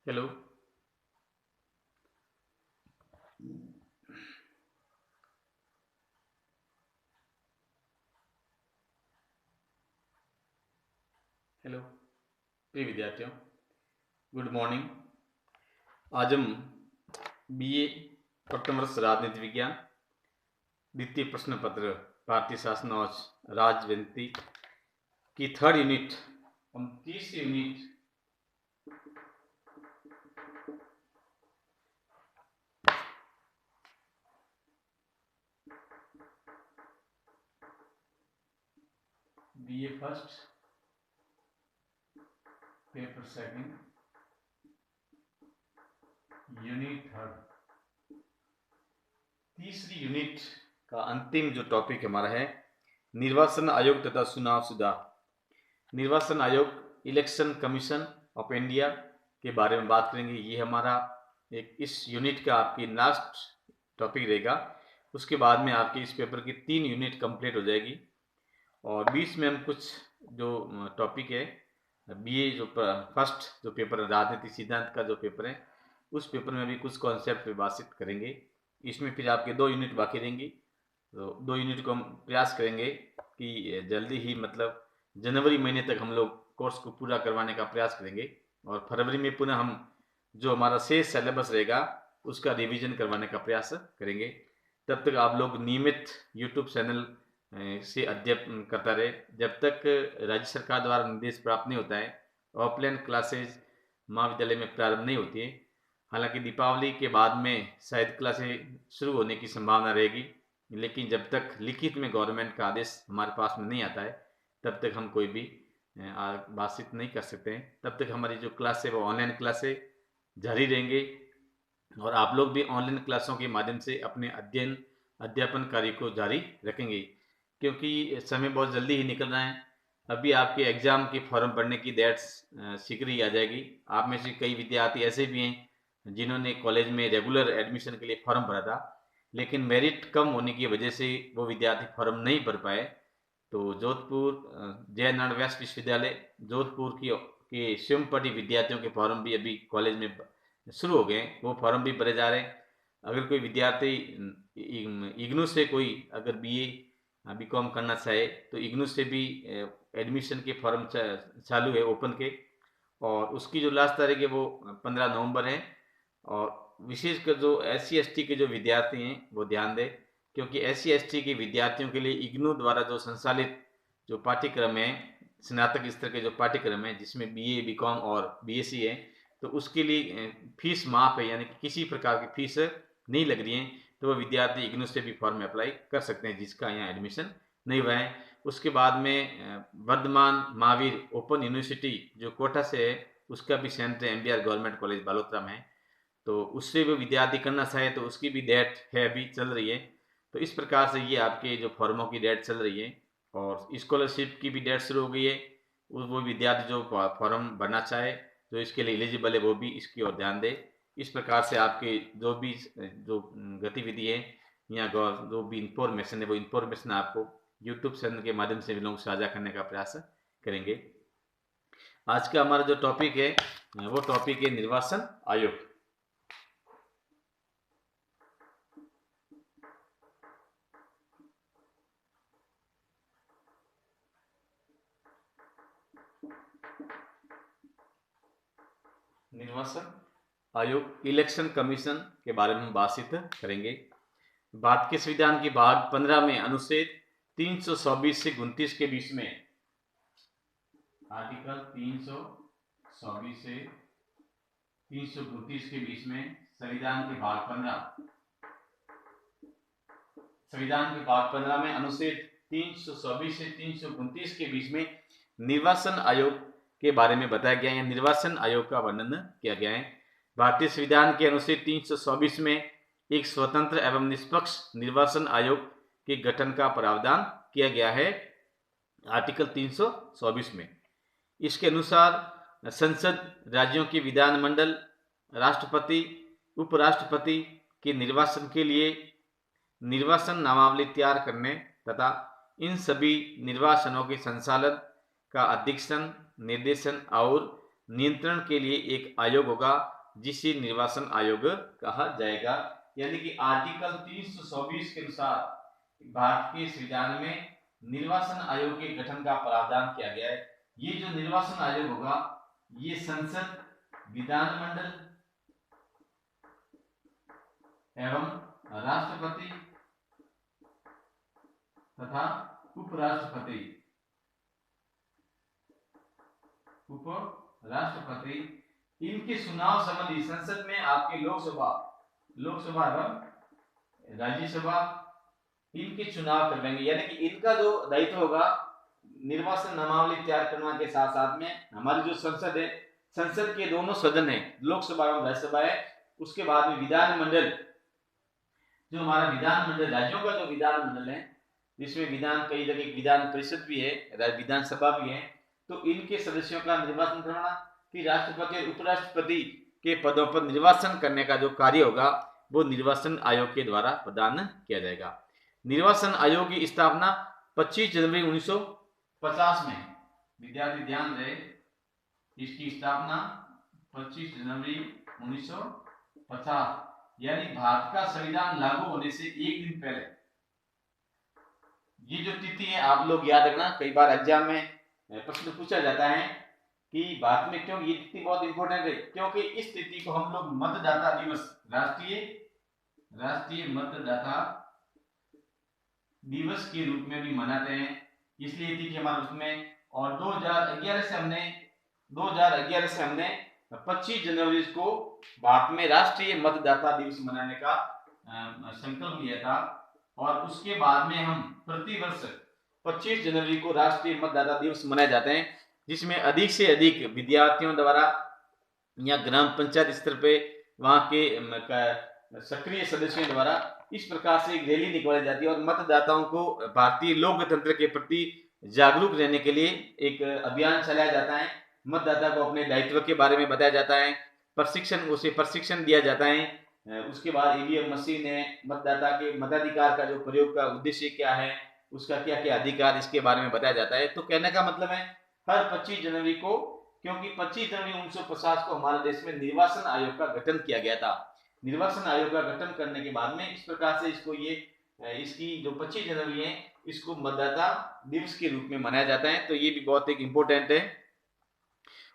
Hello. Hello प्रिय विद्यार्थियों, good morning. आज हम बीए प्रथम वर्ष राजनीति विज्ञान द्वितीय प्रश्न पत्र भारतीय शासन और राजनीति की थर्ड यूनिट, हम तीसरी unit BA first paper second unit third, तीसरी यूनिट का अंतिम जो टॉपिक हमारा है निर्वाचन आयोग तथा चुनाव सुधार। निर्वाचन आयोग, इलेक्शन कमीशन ऑफ इंडिया के बारे में बात करेंगे। ये हमारा एक इस यूनिट का आपकी लास्ट टॉपिक रहेगा। उसके बाद में आपके इस पेपर की 3 यूनिट कंप्लीट हो जाएगी और बीच में हम कुछ जो टॉपिक है बीए जो फर्स्ट जो पेपर है राजनीतिक सिद्धांत का जो पेपर है उस पेपर में भी कुछ कॉन्सेप्ट पे बातचीत करेंगे। इसमें फिर आपके 2 यूनिट बाकी रहेंगी, तो 2 यूनिट को हम प्रयास करेंगे कि जल्दी ही मतलब जनवरी महीने तक हम लोग कोर्स को पूरा करवाने का प्रयास करेंगे और फरवरी में पुनः हम जो हमारा शेष सिलेबस रहेगा उसका रिवीजन करवाने का प्रयास करेंगे। तब तक आप लोग नियमित यूट्यूब चैनल से अध्ययन करता रहे। जब तक राज्य सरकार द्वारा निर्देश प्राप्त नहीं होता है ऑफलाइन क्लासेज महाविद्यालय में प्रारंभ नहीं होती है। हालांकि दीपावली के बाद में शायद क्लासेज शुरू होने की संभावना रहेगी, लेकिन जब तक लिखित में गवर्नमेंट का आदेश हमारे पास में नहीं आता है तब तक हम कोई भी बातचीत नहीं कर सकते हैं। तब तक हमारी जो क्लास है वो ऑनलाइन क्लासें जारी रहेंगे और आप लोग भी ऑनलाइन क्लासों के माध्यम से अपने अध्यापन कार्य को जारी रखेंगे, क्योंकि समय बहुत जल्दी ही निकल रहा है। अभी आपके एग्ज़ाम के फॉर्म भरने की डेट्स शीघ्र ही आ जाएगी। आप में से कई विद्यार्थी ऐसे भी हैं जिन्होंने कॉलेज में रेगुलर एडमिशन के लिए फॉर्म भरा था, लेकिन मेरिट कम होने की वजह से वो विद्यार्थी फॉर्म नहीं भर पाए। तो जोधपुर जय नारायण व्यास विश्वविद्यालय जोधपुर की के स्वयंपाठी विद्यार्थियों के फॉर्म भी अभी कॉलेज में शुरू हो गए, वो फॉर्म भी भरे जा रहे हैं। अगर कोई विद्यार्थी इग्नू से कोई अगर बीए बीकॉम करना चाहे तो इग्नू से भी एडमिशन के फॉर्म चालू है ओपन के, और उसकी जो लास्ट तारीख है वो 15 नवंबर है। और विशेषकर जो SC ST के जो विद्यार्थी हैं वो ध्यान दें, क्योंकि SC ST के विद्यार्थियों के लिए इग्नू द्वारा जो संचालित जो पाठ्यक्रम है स्नातक स्तर के जो पाठ्यक्रम है जिसमें BA बीकॉम और BSc है, तो उसके लिए फीस माफ है, यानी कि किसी प्रकार की फीस नहीं लग रही है। तो वह विद्यार्थी इग्नू से भी फॉर्म अप्लाई कर सकते हैं जिसका यहाँ एडमिशन नहीं हुआ है। उसके बाद में वर्धमान महावीर ओपन यूनिवर्सिटी जो कोटा से है उसका भी centre MBR government college Balotra में है, तो उससे भी विद्यार्थी करना चाहे तो उसकी भी डेट है अभी चल रही है। तो इस प्रकार से ये आपके जो फॉर्मों की डेट चल रही है और स्कॉलरशिप की भी डेट शुरू हो गई है। वो विद्यार्थी जो फॉर्म भरना चाहे जो इसके लिए एलिजिबल है वो भी इसकी ओर ध्यान दे। इस प्रकार से आपके जो भी जो गतिविधि है या जो भी इंफॉर्मेशन है वो इंफॉर्मेशन आपको यूट्यूब चैनल के माध्यम से भी लोग साझा करने का प्रयास करेंगे। आज का हमारा जो टॉपिक है वो टॉपिक है निर्वाचन आयोग। निर्वाचन आयोग, इलेक्शन कमीशन के बारे में बातचीत करेंगे। भारत के संविधान की भाग 15 में अनुच्छेद 324 से 29 के बीच में, आर्टिकल 324 से 329 के बीच में संविधान के भाग 15 में अनुच्छेद 324 से 329 के बीच में निर्वाचन आयोग के बारे में बताया गया है। निर्वाचन आयोग का वर्णन किया गया है। भारतीय संविधान के अनुच्छेद 324 में एक स्वतंत्र एवं निष्पक्ष निर्वाचन आयोग के गठन का प्रावधान किया गया है आर्टिकल 324 में। इसके अनुसार संसद, राज्यों के विधानमंडल, राष्ट्रपति, उपराष्ट्रपति के निर्वाचन के लिए निर्वाचन नामावली तैयार करने तथा इन सभी निर्वाचनों के संचालन का अधीक्षण, निर्देशन और नियंत्रण के लिए एक आयोग होगा जिसे निर्वाचन आयोग कहा जाएगा। यानी कि आर्टिकल 324 के अनुसार भारत के संविधान में निर्वाचन आयोग के गठन का प्रावधान किया गया है। ये जो निर्वाचन आयोग होगा ये संसद, विधानमंडल एवं राष्ट्रपति तथा उपराष्ट्रपति इनके चुनाव संबंधी संसद में आपके लोकसभा एवं राज्यसभा इनके चुनाव करवाएंगे। यानी कि इनका जो दायित्व होगा निर्वाचन नामावली तैयार करने के साथ साथ में हमारी जो संसद है, संसद के दोनों सदन है, लोकसभा एवं राज्यसभा है, उसके बाद में विधानमंडल, जो हमारा विधानमंडल राज्यों का जो विधानमंडल है जिसमें कई जगह विधान परिषद भी है, विधानसभा भी है, तो इनके सदस्यों का निर्वाचन करना, फिर राष्ट्रपति और उपराष्ट्रपति के पदों पर निर्वाचन करने का जो कार्य होगा वो निर्वाचन आयोग के द्वारा प्रदान किया जाएगा। निर्वाचन आयोग की स्थापना 25 जनवरी 1950 में, विद्यार्थी ध्यान रहे, इसकी स्थापना 25 जनवरी 1950 यानी भारत का संविधान लागू होने से एक दिन पहले। ये जो तिथि है आप लोग याद रखना, कई बार एग्जाम में प्रश्न पूछा जाता है कि भारत में क्यों ये तिथि बहुत इंपॉर्टेंट है, क्योंकि इस तिथि को हम लोग मतदाता दिवस, राष्ट्रीय मतदाता दिवस के रूप में भी मनाते हैं, इसलिए तिथि हमारे उसमें। और 2011 से हमने 25 जनवरी को भारत में राष्ट्रीय मतदाता दिवस मनाने का संकल्प लिया था। और उसके बाद में हम प्रतिवर्ष 25 जनवरी को राष्ट्रीय मतदाता दिवस मनाए जाते हैं, जिसमें अधिक से अधिक विद्यार्थियों द्वारा या ग्राम पंचायत स्तर पे वहां के सक्रिय सदस्यों द्वारा इस प्रकार से एक रैली निकाली जाती है और मतदाताओं को भारतीय लोकतंत्र के प्रति जागरूक रहने के लिए एक अभियान चलाया जाता है। मतदाता को अपने दायित्व के बारे में बताया जाता है, प्रशिक्षण दिया जाता है। उसके बाद ईवीएम मशीन है, मतदाता के मताधिकार का जो प्रयोग का उद्देश्य क्या है, उसका क्या क्या अधिकार, इसके बारे में बताया जाता है। तो कहने का मतलब है हर 25 जनवरी को, क्योंकि 25 जनवरी 1950 को हमारे देश में निर्वाचन आयोग का गठन किया गया था। निर्वाचन आयोग का गठन करने के बाद में इस प्रकार से इसकी जो 25 जनवरी है इसको मतदाता दिवस के रूप में मनाया जाता है। तो ये भी बहुत एक इम्पोर्टेंट है।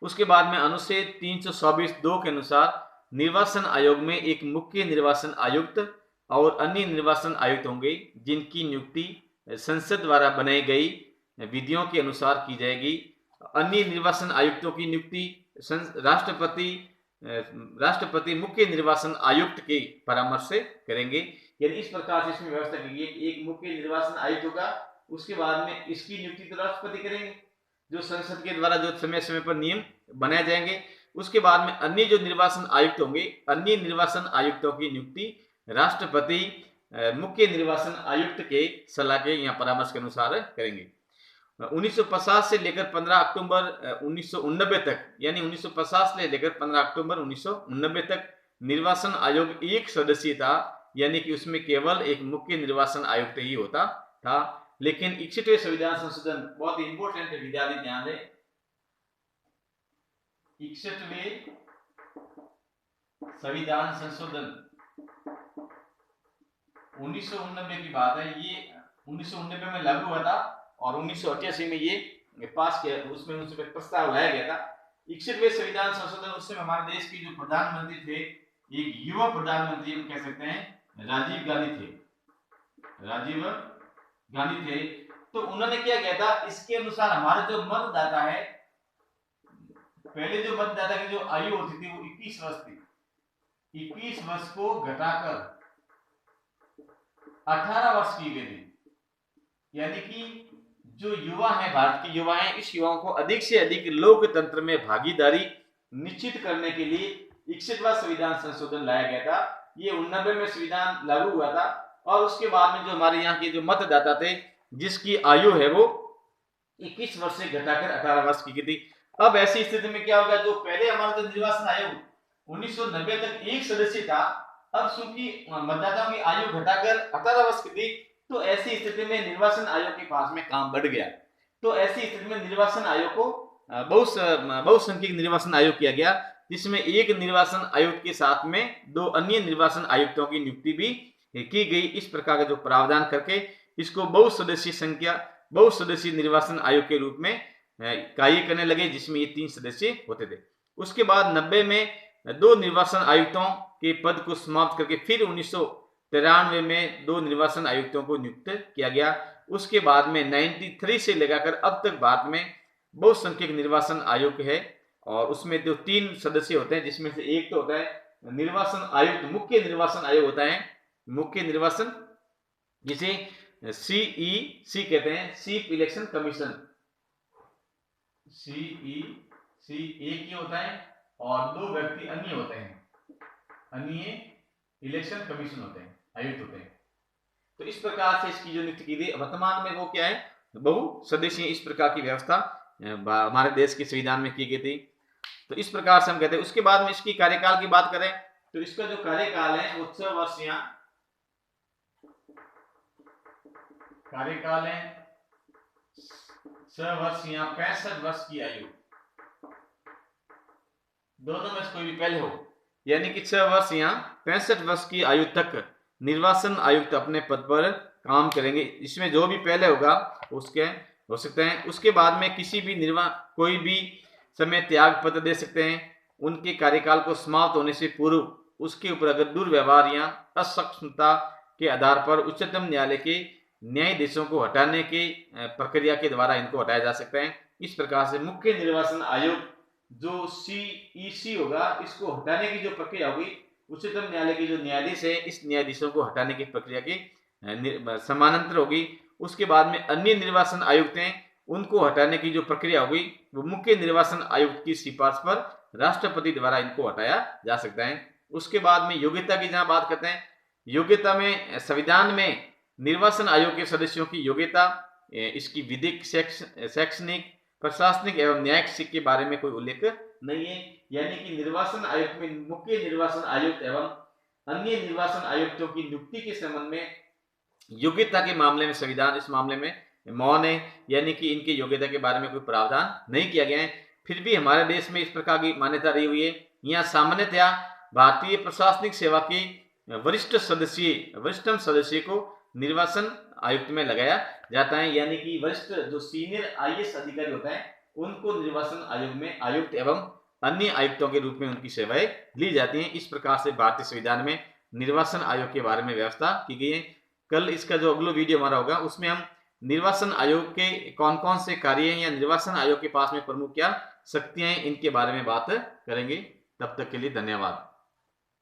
उसके बाद में अनुच्छेद 324(2) के अनुसार निर्वाचन आयोग में एक मुख्य निर्वाचन आयुक्त और अन्य निर्वाचन आयुक्त होंगे, जिनकी नियुक्ति संसद द्वारा बनाई गई विधियों के अनुसार की जाएगी। अन्य निर्वाचन आयुक्तों की नियुक्ति राष्ट्रपति मुख्य निर्वाचन आयुक्त के परामर्श से करेंगे। यानी इस प्रकार से इसमें व्यवस्था की गई है, एक मुख्य निर्वाचन आयुक्त होगा, उसके बाद में इसकी नियुक्ति तो राष्ट्रपति करेंगे, जो संसद के द्वारा जो समय समय पर नियम बनाए जाएंगे। उसके बाद में अन्य जो निर्वाचन आयुक्त होंगे, अन्य निर्वाचन आयुक्तों की नियुक्ति राष्ट्रपति मुख्य निर्वाचन आयुक्त के सलाह के या परामर्श के अनुसार करेंगे। 1950 से लेकर 15 अक्टूबर 1989 तक, यानी 1950 से लेकर 15 अक्टूबर 1989 तक निर्वाचन आयोग एक सदस्यीय था, यानी कि उसमें केवल एक मुख्य निर्वाचन आयुक्त ही होता था। लेकिन 61वें संविधान संशोधन बहुत इंपॉर्टेंट है, विद्यार्थी ध्यान दें। 61वें संविधान संशोधन 1989 की बात है, ये 1989 में लागू हुआ था और 1988 में ये पास किया, उसमें उनसे प्रस्ताव लाया गया था। 61वें संविधान संशोधन उस समय हमारे देश के जो प्रधानमंत्री थे, एक युवा प्रधानमंत्री हम कह सकते हैं, राजीव गांधी थे। तो उन्होंने क्या किया था, इसके अनुसार हमारे जो मतदाता है, पहले जो मतदाता की जो आयु होती थी वो 21 वर्ष थी, 21 वर्ष को घटाकर 18 वर्ष की गई थी। यानी कि जो युवा है, भारत के युवा हैं, इस युवाओं को अधिक से अधिक लोकतंत्र में भागीदारी निश्चित करने के लिए 61वां संविधान संशोधन लाया गया था। ये 89 में संविधान लागू हुआ था और उसके बाद में जो हमारे यहाँ के जो मतदाता थे, जिसकी आयु है वो 21 वर्ष से घटाकर 18 वर्ष की थी। अब ऐसी स्थिति में क्या होगा, जो पहले हमारा जो निर्वाचन आयोग 1990 तक एक सदस्य था, अब चूंकि मतदाताओं की आयु घटाकर 18 वर्ष की थी, तो ऐसी स्थिति में निर्वाचन आयोग के पास में काम बढ़ गया। तो ऐसी स्थिति में निर्वाचन आयोग को बहुसंख्यक निर्वाचन आयोग किया गया, जिसमें एक निर्वाचन आयुक्त के साथ में 2 अन्य निर्वाचन आयुक्तों की नियुक्ति भी की गई। इस प्रकार का जो प्रावधान करके इसको बहुसदस्यीय निर्वाचन आयोग के रूप में कार्य करने लगे, जिसमें ये 3 सदस्य होते थे। उसके बाद 90 में 2 निर्वाचन आयुक्तों के पद को समाप्त करके फिर 1993 में 2 निर्वाचन आयुक्तों को नियुक्त किया गया। उसके बाद में 93 से लगाकर अब तक भारत में बहुसंख्यक निर्वाचन आयोग है, और उसमें जो 3 सदस्य होते हैं, जिसमें से एक तो होता है निर्वाचन आयुक्त, मुख्य निर्वाचन आयोग होता है, मुख्य निर्वाचन, जिसे CEC कहते हैं, चीफ इलेक्शन कमीशन, CEC एक ही होता है, और 2 व्यक्ति अन्य होते हैं, अन्य इलेक्शन कमीशन होते हैं, आयुक्त होते हैं। तो इस प्रकार से इसकी जो नियुक्ति की गई, वर्तमान में वो क्या है, बहुसदस्यीय, इस प्रकार की व्यवस्था हमारे देश के संविधान में की गई थी। तो इस प्रकार से हम कहते हैं। उसके बाद में इसकी कार्यकाल की बात करें तो इसका जो कार्यकाल है वो 6 वर्षीय कार्यकाल है, 6 वर्षीय 65 वर्ष की आयु, दोनों में से कोई भी पहले हो, यानी कि 6 वर्ष या 65 वर्ष की आयु तक निर्वाचन आयुक्त अपने पद पर काम करेंगे। इसमें जो भी पहले होगा उसके हो सकते हैं। उसके बाद में किसी भी कोई भी समय त्याग पत्र दे सकते हैं। उनके कार्यकाल को समाप्त होने से पूर्व उसके ऊपर अगर दुर्व्यवहार या असक्षमता के आधार पर उच्चतम न्यायालय के न्यायाधीशों को हटाने की प्रक्रिया के द्वारा इनको हटाया जा सकता है। इस प्रकार से मुख्य निर्वाचन आयोग जो CEC होगा, इसको हटाने की जो प्रक्रिया होगी, उच्चतम न्यायालय के जो न्यायाधीश है, इस न्यायाधीशों को हटाने की प्रक्रिया की समानांतर होगी। उसके बाद में अन्य निर्वाचन आयुक्त हैं, उनको हटाने की जो प्रक्रिया होगी वो मुख्य निर्वाचन आयुक्त की सिफारिश पर राष्ट्रपति द्वारा इनको हटाया जा सकता है। उसके बाद में योग्यता की जहां बात करते हैं, योग्यता में संविधान में निर्वाचन आयोग के सदस्यों की योग्यता, इसकी विधिक, शैक्षणिक, प्रशासनिक एवं न्यायिक शिक्षा के बारे में कोई उल्लेख नहीं है। यानी कि निर्वाचन आयोग में मुख्य निर्वाचन आयुक्त एवं अन्य निर्वाचन आयुक्तों की नियुक्ति के संबंध में योग्यता के मामले में संविधान इस मामले में मौन है, यानी कि इनकी योग्यता के बारे में कोई प्रावधान नहीं किया गया है। फिर भी हमारे देश में इस प्रकार की मान्यता रही हुई है। यहाँ सामान्यतया भारतीय प्रशासनिक सेवा के वरिष्ठतम सदस्य को निर्वाचन आयुक्त में लगाया जाता है, यानी कि वरिष्ठ जो सीनियर IAS अधिकारी होता है उनको निर्वाचन आयोग में आयुक्त एवं अन्य आयुक्तों के रूप में उनकी सेवाएं ली जाती हैं। इस प्रकार से भारतीय संविधान में निर्वाचन आयोग के बारे में व्यवस्था की गई है। कल इसका जो अगला वीडियो हमारा होगा उसमें हम निर्वाचन आयोग के कौन कौन से कार्य हैं या निर्वाचन आयोग के पास में प्रमुख क्या शक्तियां हैं, इनके बारे में बात करेंगे। तब तक के लिए धन्यवाद।